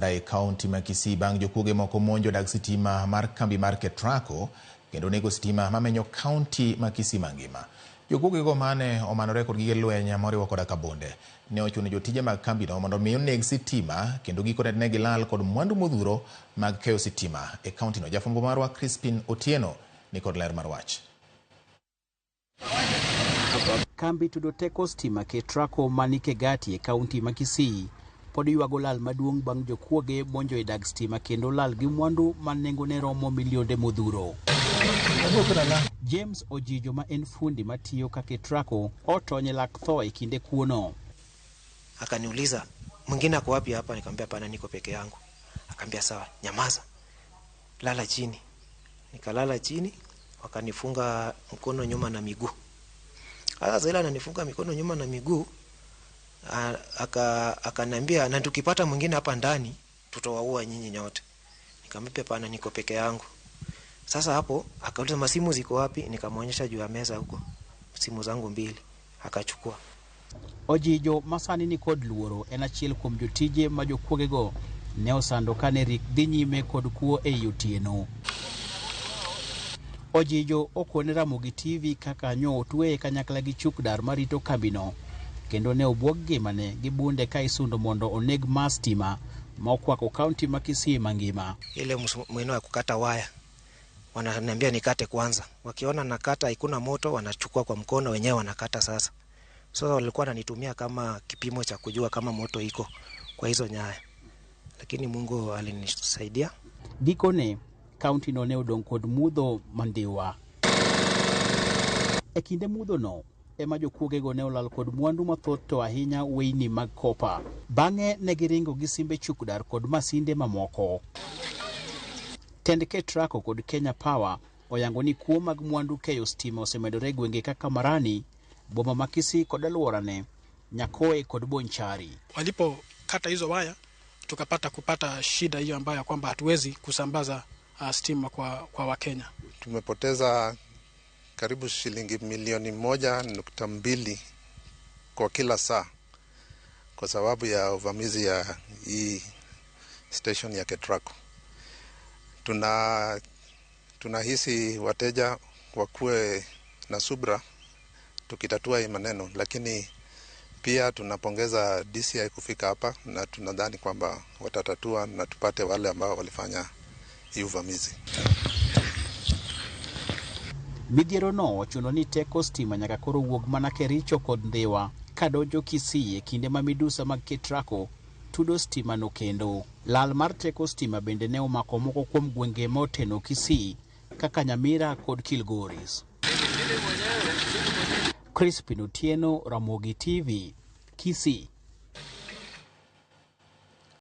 Dai kaunti ma Kisii bang' jokuoge moko monjo dag sitima mar kambi mar Ketraco kendo nego sitima mamenyo kaunti ma Kisii mangima. Jokuogego mane omanore kod gige lweny moriwo koda kabonde ne ochuno jotije mag kambino mondo mi oneg sitima kendo gikone ne gilal kod mwandu modhuro mag keyo sitima e kauntino. Jafwambo marwa Crispin Otieno ni kod ler mar wach. Kambi tudo teko sitima Ketraco manike Gati e kaunti ma Kisii pod ywago lal maduong' bang' jokuoge monjo e dag sitima kendo lal gi mwandu ma nengone romo milionde modhuro. James Ojijo ma en fundi matiyo ka Ketraco otonye lak tho e kinde kuono. Akaniuliza, mwingine ako wapi hapa? Nikamwambia hapana, niko peke yangu. Akaniambia sawa, nyamaza, lala chini. Nikalala chini, wakanifunga mkono nyuma na miguu. Sasa ila ananifunga mikono nyuma na miguu, akaniambia na tukipata mwingine hapa ndani tutawaua nyinyi nyote. Nikamwambia hapana, niko peke yangu. Sasa hapo akauliza masimu ziko wapi? Nikamwonyesha juu ya meza huko simu zangu 2, akachukua. Ojijo masani ni kod luoro en achiel kuom jotije ma jokuogego ne osando kane rik dhi nyime kod kuo e Otieno. Ojijo okone Ramogi TV kaka nyo otwe kanyakla gi chukdar marito kambino kendo ne obwog ngimane gi bunde ka isundo mondo oneg mastima ma okwako kaunti ma Kisii mangima. Ile mweno ya kukata waya wananiambia nikate kwanza, wakiona nakata haikuna moto wanachukua kwa mkono wenyewe wanakata. Sasa walikuwa wananitumia kama kipimo cha kujua kama moto iko kwa hizo nyaya, lakini Mungu alinisaidia. Gikone kaunti no ne odong' kod mudho mandiwa. E kinde mudho no ema jokuogego ne olal kod mwandu mathoth to ahinya weyni mag kopa. Bang'e ne giringo gi simbe chukdar kod masinde mamoko. Tend Ketraco kod Kenya Power oyango ni kuo mag mwandu keyo stima osemedore gwenge kaka Marani, boma ma Kisii kod alworane, Nyakoe kod Bonchari. Walipo kata hizo waya kupata shida hiyo ambayo kwamba hatuwezi kusambaza stima kwa Wakenya. Tumepoteza karibu shilingi milioni 1.2 kwa kila saa kwa sababu ya uvamizi ya hii station ya Ketraco. Tunahisi wateja wakuwe na subra tukitatua hii maneno, lakini pia tunapongeza DCI kufika hapa na tunadhani kwamba watatatua na tupate wale ambao walifanya hii uvamizi. Midhiero no ochuno ni teko stima nyaka koro wuog mana Kericho kod Ndhiwa kadonjo Kisii e kinde ma midusa mag Ketraco tudo stima no kendo. Lal mar teko stima bende ne omako moko kuom gwenge moteno Kisii kaka Nyamira kod Kilgoris. Crispin Otieno, Ramogi TV, Kisii.